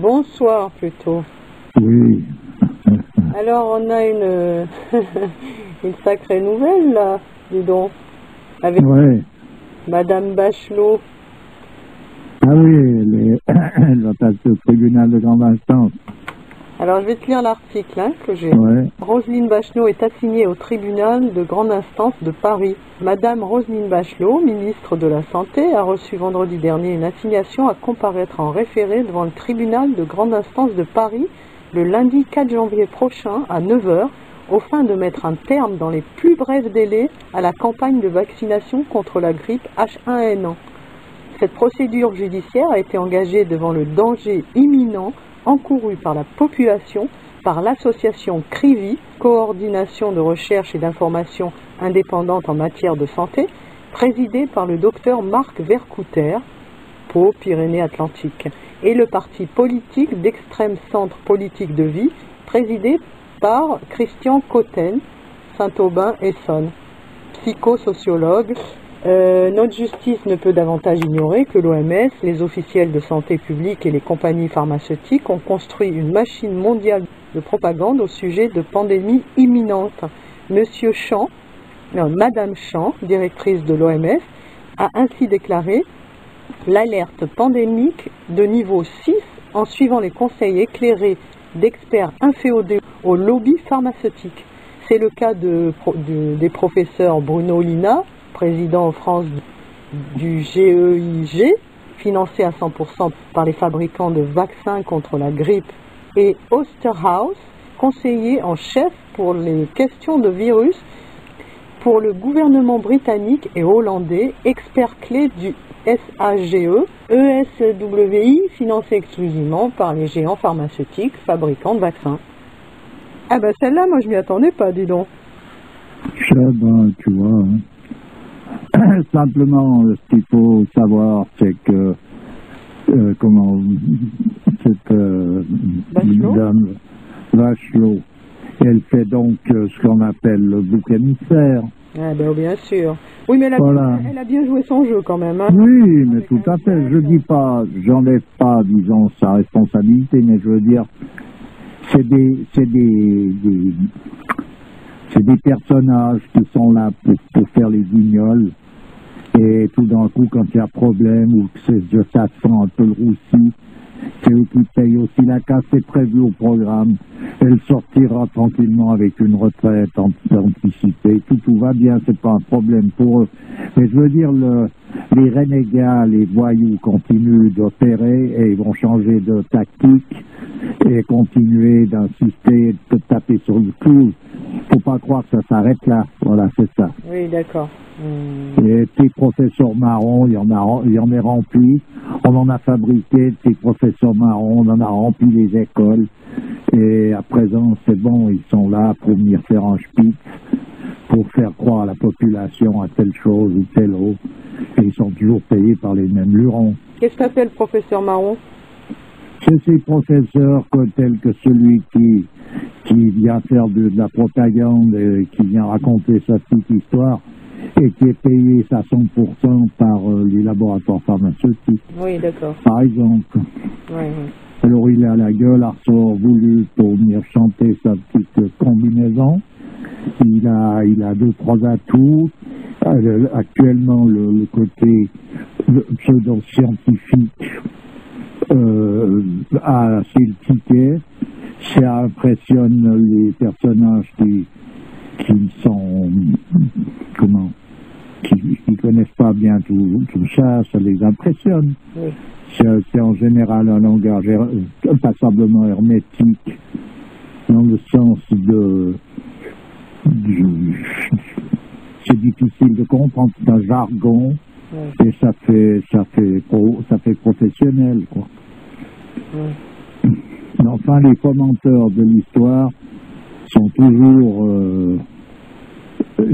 Bonsoir plutôt. Oui. Alors on a une, une sacrée nouvelle là, dis donc, avec Madame Bachelot. Ah oui, elle va passer au tribunal de grande instance. Alors je vais te lire l'article que j'ai. Ouais. Roselyne Bachelot est assignée au tribunal de grande instance de Paris. Madame Roselyne Bachelot, ministre de la Santé, a reçu vendredi dernier une assignation à comparaître en référé devant le tribunal de grande instance de Paris le lundi 4 janvier prochain à 9 h, au fin de mettre un terme dans les plus brefs délais à la campagne de vaccination contre la grippe H1N1. Cette procédure judiciaire a été engagée devant le danger imminent encouru par la population par l'association CRIVI, Coordination de recherche et d'information indépendante en matière de santé, présidée par le docteur Marc Vercouter, Pau, Pyrénées-Atlantiques, et le parti politique d'extrême centre politique de vie, présidé par Christian Cotten, Saint-Aubin-Essonne, psychosociologue. Notre justice ne peut davantage ignorer que l'OMS, les officiels de santé publique et les compagnies pharmaceutiques ont construit une machine mondiale de propagande au sujet de pandémies imminentes. Madame Chan, directrice de l'OMS, a ainsi déclaré l'alerte pandémique de niveau 6 en suivant les conseils éclairés d'experts inféodés au lobby pharmaceutique. C'est le cas des professeurs Bruno Lina, président en France du GEIG, financé à 100% par les fabricants de vaccins contre la grippe, et Osterhaus, conseiller en chef pour les questions de virus pour le gouvernement britannique et hollandais, expert clé du SAGE, ESWI, financé exclusivement par les géants pharmaceutiques fabricants de vaccins. Ah ben celle-là, moi je m'y attendais pas, dis donc. Ça, ben, tu vois... Simplement, ce qu'il faut savoir, c'est que cette dame Bachelot, elle fait donc ce qu'on appelle le bouc émissaire. Ah ben bien sûr. Oui, mais elle a bien joué son jeu quand même. Hein. Oui, mais tout à fait. Je dis pas, j'enlève pas, disons, sa responsabilité, mais je veux dire, c'est des personnages qui sont là pour faire les guignols. Et tout d'un coup, quand il y a problème ou que ça sent un peu le roussi, c'est eux qui payent aussi la casse, c'est prévu au programme. Elle sortira tranquillement avec une retraite anticipée. Tout va bien, c'est pas un problème pour eux. Mais je veux dire, les renégats, les voyous continuent d'opérer et ils vont changer de tactique et continuer d'insister, de taper sur le clou. Faut pas croire que ça s'arrête là. Voilà, c'est ça. Oui, d'accord. Et petits professeurs marrons, il y en est rempli. On en a fabriqué, petits professeurs marrons, on en a rempli les écoles. Et à présent, c'est bon, ils sont là pour venir faire un spitz, pour faire croire à la population à telle chose ou telle autre. Et ils sont toujours payés par les mêmes lurons. Qu'est-ce que t'appelles professeur marron? C'est ces professeurs tels que celui qui vient faire de la propagande, qui vient raconter sa petite histoire, et qui est payé à 100% par les laboratoires pharmaceutiques. Oui, d'accord. Par exemple. Oui. Alors il a la gueule à ressort voulu pour venir chanter sa petite combinaison. Il a 2-3 atouts. Actuellement, le côté pseudo-scientifique a assez le ticket. Ça impressionne les personnages qui sont qui connaissent pas bien tout ça, ça les impressionne. Oui. C'est en général un langage passablement hermétique, dans le sens c'est difficile de comprendre, c'est un jargon, oui. Et ça fait professionnel, quoi. Oui. Mais enfin, les commentateurs de l'histoire sont toujours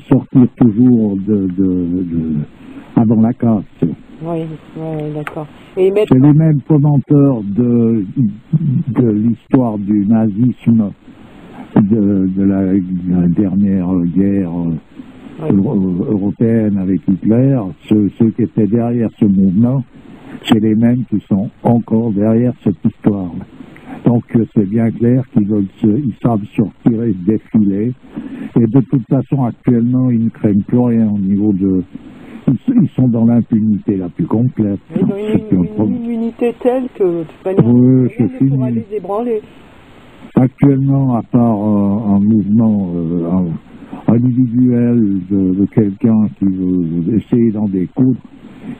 sortir toujours avant la casse. Oui, d'accord. C'est les mêmes commenteurs de l'histoire du nazisme de la dernière guerre européenne avec Hitler, ceux qui étaient derrière ce mouvement, c'est les mêmes qui sont encore derrière cette histoire. Donc c'est bien clair ils savent sortir et se défiler. Et de toute façon, actuellement, ils ne craignent plus rien au niveau de... Ils sont dans l'impunité la plus complète. Ils ont une immunité telle que de toute manière, oui, c'est rien ne pourra fini. les ébranler. Actuellement, à part un mouvement individuel de quelqu'un qui veut essayer d'en découdre,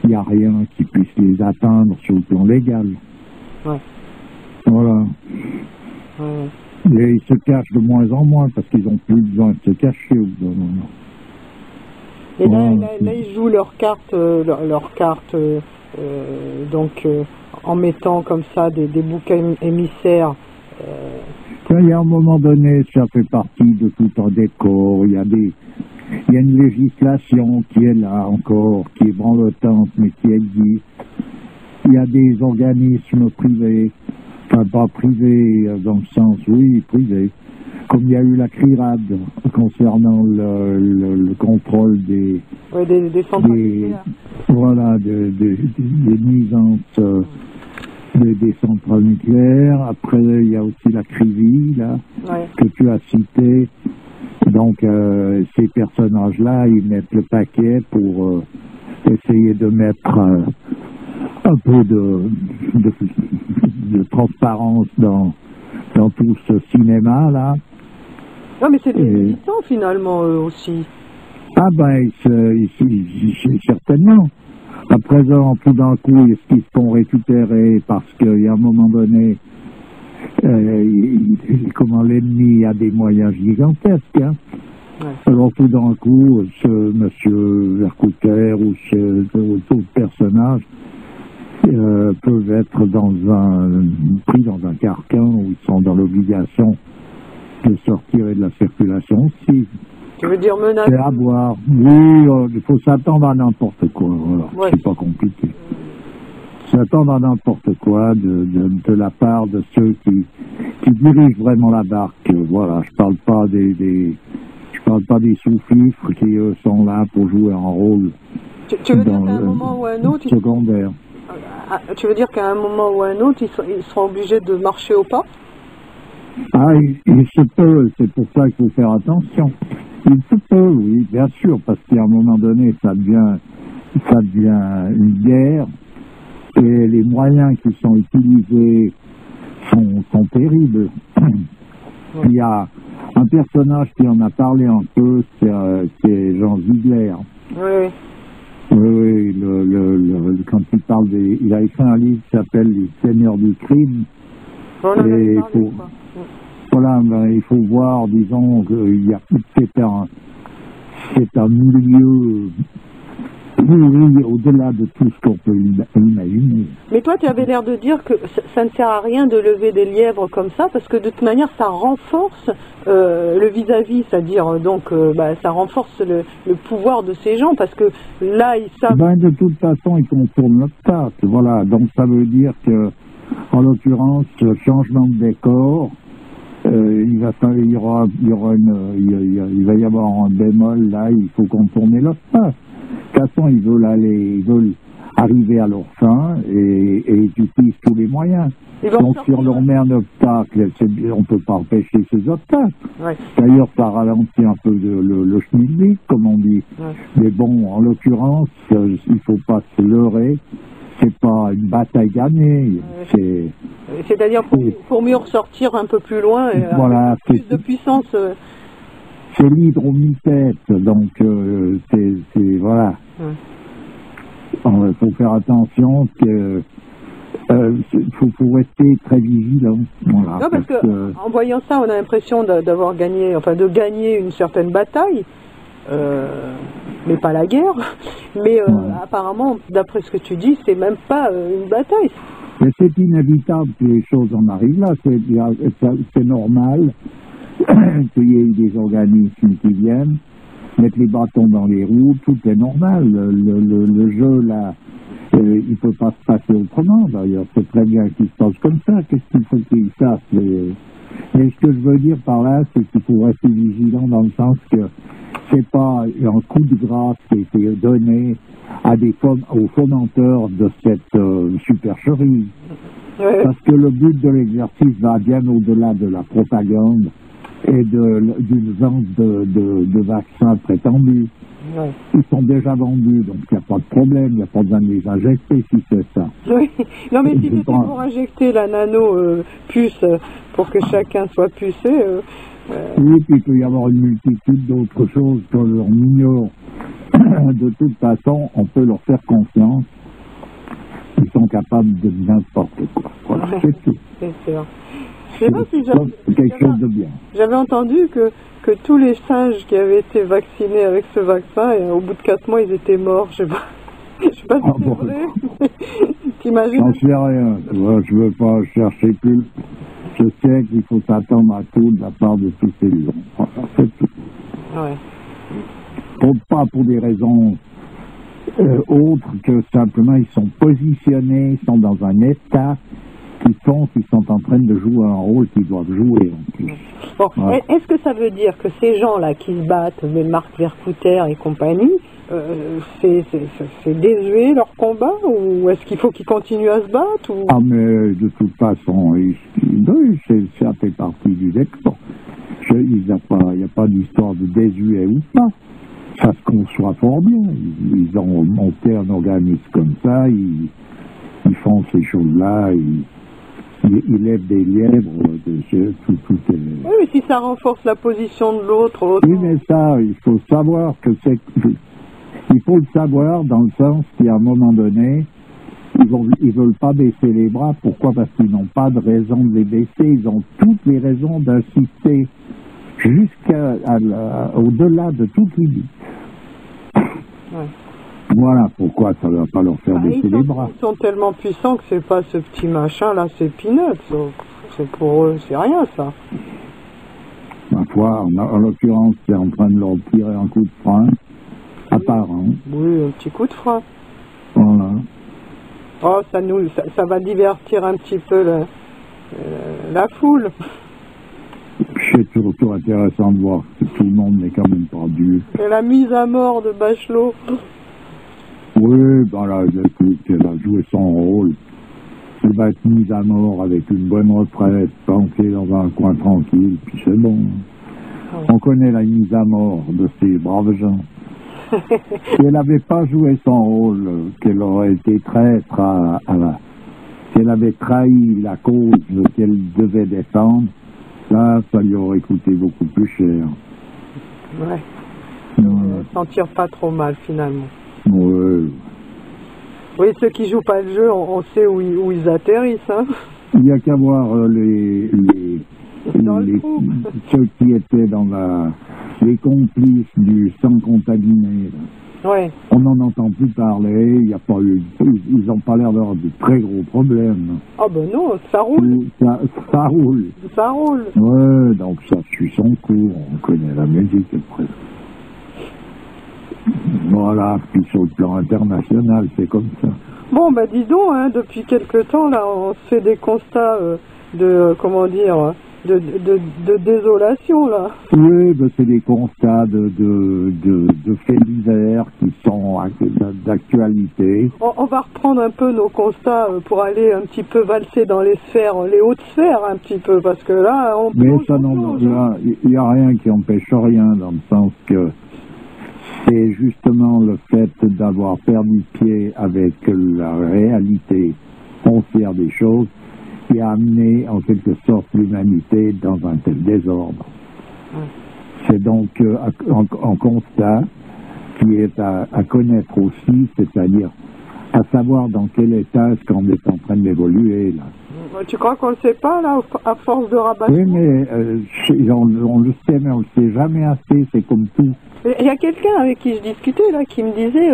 il n'y a rien qui puisse les atteindre sur le plan légal. Ouais. Voilà. Ouais. Et ils se cachent de moins en moins parce qu'ils n'ont plus besoin de se cacher au bout d'un moment. Et là, ils jouent leur carte, donc en mettant comme ça des boucs émissaires. Il y a un moment donné, ça fait partie de tout un décor. Il y a une législation qui est là encore, qui est branlotante, mais qui existe. Il y a des organismes privés, enfin pas privés dans le sens, oui, privés, comme il y a eu la CRIRAD concernant le contrôle des centrales nucléaires. Voilà, des nuisances des centrales nucléaires. Après, il y a aussi la CRIVI, là, que tu as cité. Donc, ces personnages-là, ils mettent le paquet pour essayer de mettre un peu de transparence dans tout ce cinéma-là. Non, mais c'est des militants, finalement, eux aussi. Ah ben, certainement. À présent, tout d'un coup, est-ce qu'ils se font récupérer parce qu'il y a un moment donné, comment l'ennemi a des moyens gigantesques. Hein. Ouais. Alors tout d'un coup, ce monsieur Vercouter ou d'autres personnages peuvent être pris dans un carcan où ils sont dans l'obligation de sortir de la circulation aussi. Tu veux dire menacer? C'est à voir. Oui, il faut s'attendre à n'importe quoi. Voilà. Ouais. C'est pas compliqué. S'attendre à n'importe quoi de la part de ceux qui dirigent vraiment la barque. Voilà, je parle pas des sous-fifres qui eux sont là pour jouer un rôle. Tu veux dire qu'à un moment ou à un autre, secondaire. Tu veux dire qu'à un moment ou à un autre, ils seront obligés de marcher au pas? Ah, il se peut, c'est pour ça qu'il faut faire attention. Il se peut, oui, bien sûr, parce qu'à un moment donné, ça devient une guerre, et les moyens qui sont utilisés sont terribles. Il y a un personnage qui en a parlé un peu, c'est Jean Ziegler. Oui. Oui, quand il parle il a écrit un livre qui s'appelle Les Seigneurs du Crime. Et voilà, ben, il faut voir, disons, que c'est un milieu pourri au-delà de tout ce qu'on peut imaginer. Mais toi, tu avais l'air de dire que ça ne sert à rien de lever des lièvres comme ça, parce que de toute manière, ça renforce le vis-à-vis, c'est-à-dire, donc, ça renforce le pouvoir de ces gens, parce que là, ils savent... Ben, de toute façon, ils contournent notre patte, voilà. Donc, ça veut dire que, en l'occurrence, changement de décor, il va y avoir un bémol là, il faut contourner leur patte. De toute façon, ils veulent arriver à leur fin et ils utilisent tous les moyens. Donc si on leur met un obstacle, on ne peut pas empêcher ces obstacles. Ouais. D'ailleurs, ça ralentit un peu le schmilblick, comme on dit. Ouais. Mais bon, en l'occurrence, il ne faut pas se leurrer. C'est pas une bataille gagnée. C'est-à-dire pour mieux ressortir un peu plus loin, voilà, avec plus de puissance. C'est l'hydromycète, donc c'est voilà. Il faut faire attention que faut rester très vigilant. Voilà, non, parce que en voyant ça, on a l'impression d'avoir gagné, enfin de gagner une certaine bataille. Mais pas la guerre. Mais apparemment, d'après ce que tu dis, c'est même pas une bataille. Mais c'est inévitable que les choses en arrivent là. C'est normal qu'il y ait des organismes qui viennent mettre les bâtons dans les roues. Tout est normal. Le jeu là, il ne peut pas se passer autrement. D'ailleurs, c'est très bien qu'il se passe comme ça. Qu'est-ce qu'il faut qu'ils fassent Mais ce que je veux dire par là, c'est qu'il faut rester vigilant dans le sens que c'est pas un coup de grâce qui a été donné aux fomenteurs de cette supercherie. Ouais. Parce que le but de l'exercice va bien au-delà de la propagande et d'une vente de vaccins prétendus. Ouais. Ils sont déjà vendus, donc il n'y a pas de problème, il n'y a pas besoin de les injecter si c'est ça. Oui. Non, mais si Je c'était pense. pour injecter la nano-puce pour que chacun soit pucé, Oui, puis il peut y avoir une multitude d'autres choses que l'on ignore. De toute façon, on peut leur faire confiance. Ils sont capables de n'importe quoi. Voilà, c'est tout. c'est sûr. Je sais pas si C'est quelque chose de bien. j'avais entendu que tous les singes qui avaient été vaccinés avec ce vaccin, et au bout de 4 mois, ils étaient morts. Je sais pas si c'est bon. vrai. T'imagines? J'en sais rien. Tu vois, je veux pas chercher plus. Je sais qu'il faut s'attendre à tout de la part de tous ces gens. Voilà, c'est tout. Ouais. Pas pour des raisons autres que simplement ils sont positionnés, ils sont dans un état qu'ils sont en train de jouer un rôle qu'ils doivent jouer en plus. Bon, Ouais. est-ce que ça veut dire que ces gens-là qui se battent, les Marc Vercouter et compagnie, c'est désuet leur combat, ou est-ce qu'il faut qu'ils continuent à se battre, ou... Ah, mais de toute façon, oui, ça fait partie du décor. Il n'y a pas d'histoire de désuet ou pas. Ça se conçoit fort bien. Ils ont monté un organisme comme ça, ils font ces choses-là, ils lèvent des lièvres, tout est... Oui, mais si ça renforce la position de l'autre... autant- Oui, mais ça, il faut savoir que c'est... Il faut le savoir dans le sens qu'à un moment donné, ils veulent pas baisser les bras. Pourquoi? Parce qu'ils n'ont pas de raison de les baisser. Ils ont toutes les raisons d'insister au-delà de toute limite. Ouais. Voilà pourquoi ça ne va pas leur faire baisser les bras. Ils sont tellement puissants que c'est pas ce petit machin-là, c'est peanuts. C'est pour eux, c'est rien, ça. Ma foi, en l'occurrence, c'est en train de leur tirer un coup de frein apparent. Oui, un petit coup de frein. Voilà. Oh, ça va divertir un petit peu la foule. C'est surtout intéressant de voir que tout le monde n'est quand même pas dur. Et la mise à mort de Bachelot. Oui, ben là, écoute, elle a joué son rôle. Elle va être mise à mort avec une bonne retraite, planquée dans un coin tranquille, puis c'est bon. Ouais. On connaît la mise à mort de ces braves gens. Si elle n'avait pas joué son rôle, qu'elle aurait été traître si elle avait trahi la cause qu'elle devait défendre, là, ça lui aurait coûté beaucoup plus cher. Ouais. Ouais. S'en tire pas trop mal, finalement. Ouais. Oui, ceux qui jouent pas le jeu, on sait où ils atterrissent, hein. Il n'y a qu'à voir Dans le trou. ceux qui étaient dans les complices du sang contaminé. Là. Ouais. On n'en entend plus parler, il y a pas eu, ils n'ont pas l'air d'avoir de très gros problèmes. Ah ben non, ça roule. Ça roule. Ça roule. Ouais, donc ça suit son cours, on connaît la musique après. Voilà, puis sur le plan international, c'est comme ça. Bon, bah dis donc, hein, depuis quelque temps, là, on se fait des constats de désolation, là. Oui, ben c'est des constats de faits divers qui sont d'actualité. On va reprendre un peu nos constats pour aller un petit peu valser dans les sphères, les hautes sphères, un petit peu, parce que là, on Mais plonge, ça, on non, plonge. il n'y a rien qui empêche rien, dans le sens que c'est justement le fait d'avoir perdu pied avec la réalité foncière des choses qui a amené en quelque sorte l'humanité dans un tel désordre. C'est donc un constat qui est à connaître aussi, c'est-à-dire à savoir dans quel état est-ce qu'on est en train d'évoluer là. Tu crois qu'on le sait pas, là, à force de rabattre? Oui, mais on le sait, mais on le sait jamais assez, c'est comme tout. Il y a quelqu'un avec qui je discutais, là, qui me disait,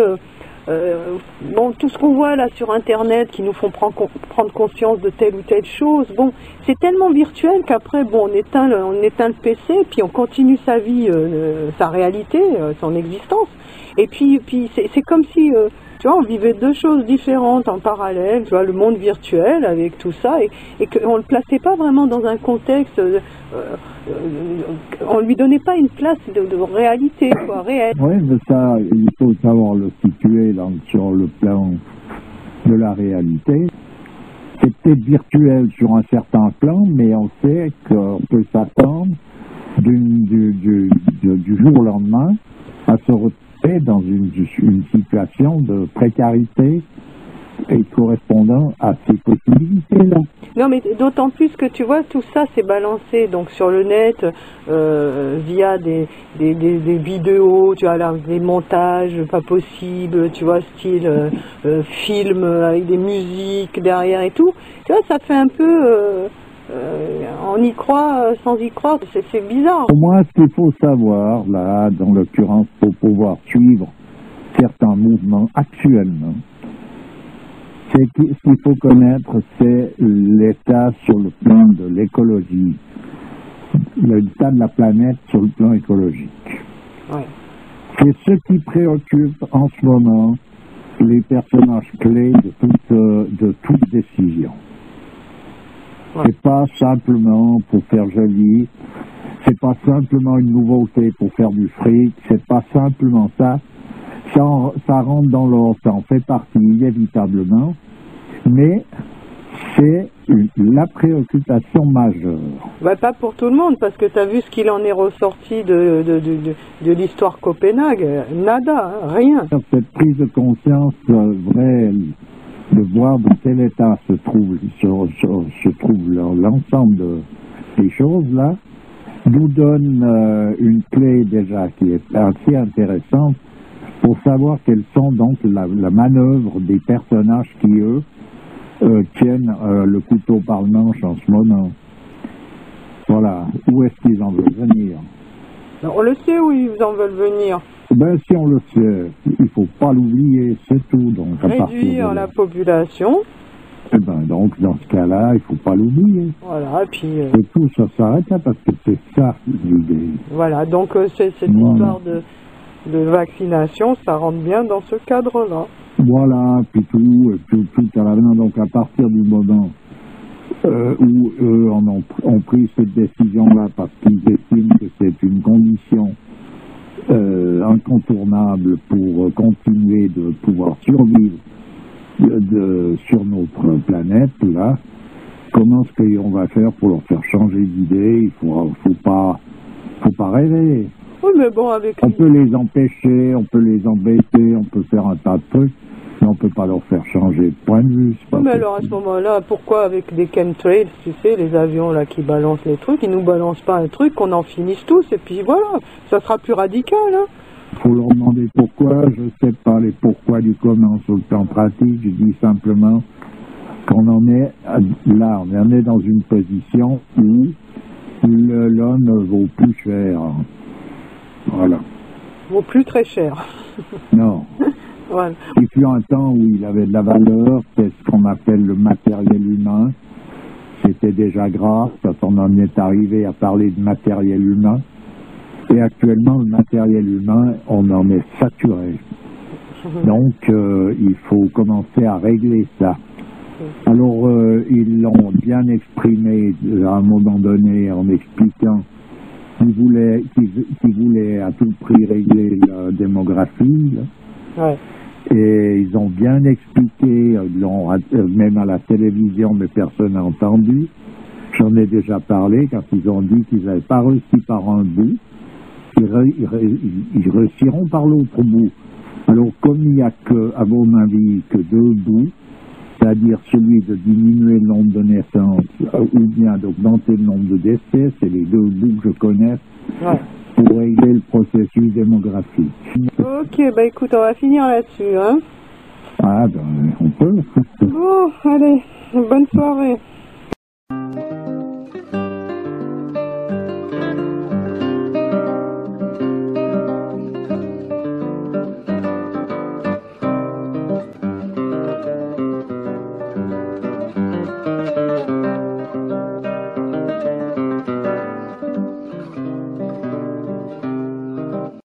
bon, tout ce qu'on voit, là, sur Internet, qui nous font prendre conscience de telle ou telle chose, bon, c'est tellement virtuel qu'après, bon, on éteint le PC, puis on continue sa vie, sa réalité, son existence. Et puis c'est comme si tu vois, on vivait deux choses différentes en parallèle, tu vois, le monde virtuel avec tout ça, et qu'on ne le plaçait pas vraiment dans un contexte, on lui donnait pas une place de réalité, quoi, réelle. Oui, mais ça, il faut savoir le situer sur le plan de la réalité. C'est peut-être virtuel sur un certain plan, mais on sait qu'on peut s'attendre du jour au lendemain à se retrouver dans une situation de précarité et correspondant à ces possibilités-là. Non, mais d'autant plus que tu vois, tout ça c'est balancé donc sur le net via des vidéos, tu vois, là, des montages pas possibles, tu vois, style film avec des musiques derrière et tout. Tu vois, ça fait un peu, on y croit sans y croire, c'est bizarre. Au moins, ce qu'il faut savoir, là, dans l'occurrence, pour pouvoir suivre certains mouvements actuellement, ce qu'il faut connaître, c'est l'état sur le plan de l'écologie, l'état de la planète sur le plan écologique. Ouais. C'est ce qui préoccupe en ce moment les personnages clés de toute décision. Ouais. C'est pas simplement pour faire joli, c'est pas simplement une nouveauté pour faire du fric, c'est pas simplement ça. Ça rentre dans l'ordre, ça en fait partie inévitablement, mais c'est la préoccupation majeure. Bah, pas pour tout le monde, parce que tu as vu ce qu'il en est ressorti de l'histoire Copenhague, nada, hein, rien. Cette prise de conscience vraie, de voir dans quel état se trouve l'ensemble des choses là, nous donne une clé déjà qui est assez intéressante pour savoir quelles sont donc la manœuvre des personnages qui, eux, tiennent le couteau par le manche en ce moment. Voilà. Où est-ce qu'ils en veulent venir? On le sait où ils en veulent venir. Ben, si on le sait, il ne faut pas l'oublier, c'est tout. Donc, à réduire la population. Eh ben, donc, dans ce cas-là, il ne faut pas l'oublier. Voilà, et puis... C'est tout, ça s'arrête là, parce que c'est ça l'idée. Voilà, donc cette histoire de vaccination, ça rentre bien dans ce cadre-là. Voilà, puis tout à la main. Donc, à partir du moment où eux ont pris cette décision-là, parce qu'ils estiment que c'est une condition incontournable pour continuer de pouvoir survivre sur notre planète, là, comment est-ce qu'on va faire pour leur faire changer d'idée? Il faut pas rêver. Oui, mais bon, avec... On peut les empêcher, on peut les embêter, on peut faire un tas de trucs, mais on peut pas leur faire changer de point de vue. Oui, mais alors à ce moment-là, pourquoi avec des chemtrails, tu sais, les avions là qui balancent les trucs, ils nous balancent pas un truc, qu'on en finisse tous, et puis voilà, ça sera plus radical, hein? Faut leur demander pourquoi, je sais pas les pourquoi du comment sur le plan pratique, je dis simplement qu'on en est là, on en est dans une position où l'homme vaut plus cher. Voilà. Vaut plus très cher. Non. Voilà. Il fut un temps où il avait de la valeur, c'est ce qu'on appelle le matériel humain. C'était déjà grave quand on en est arrivé à parler de matériel humain. Et actuellement, le matériel humain, on en est saturé. Donc, il faut commencer à régler ça. Alors, ils l'ont bien exprimé à un moment donné en expliquant qu'ils voulaient à tout prix régler la démographie. Ouais. Et ils ont bien expliqué, même à la télévision, mais personne n'a entendu. J'en ai déjà parlé quand ils ont dit qu'ils n'avaient pas réussi par un bout. Ils réussiront par l'autre bout. Alors, comme il n'y a que, à mon avis, que deux bouts, c'est-à-dire celui de diminuer le nombre de naissances ou bien d'augmenter le nombre de décès, c'est les deux bouts que je connais pour régler le processus démographique. Ok, bah écoute, on va finir là-dessus, hein. Ah, ben, on peut. Bon, allez, bonne soirée.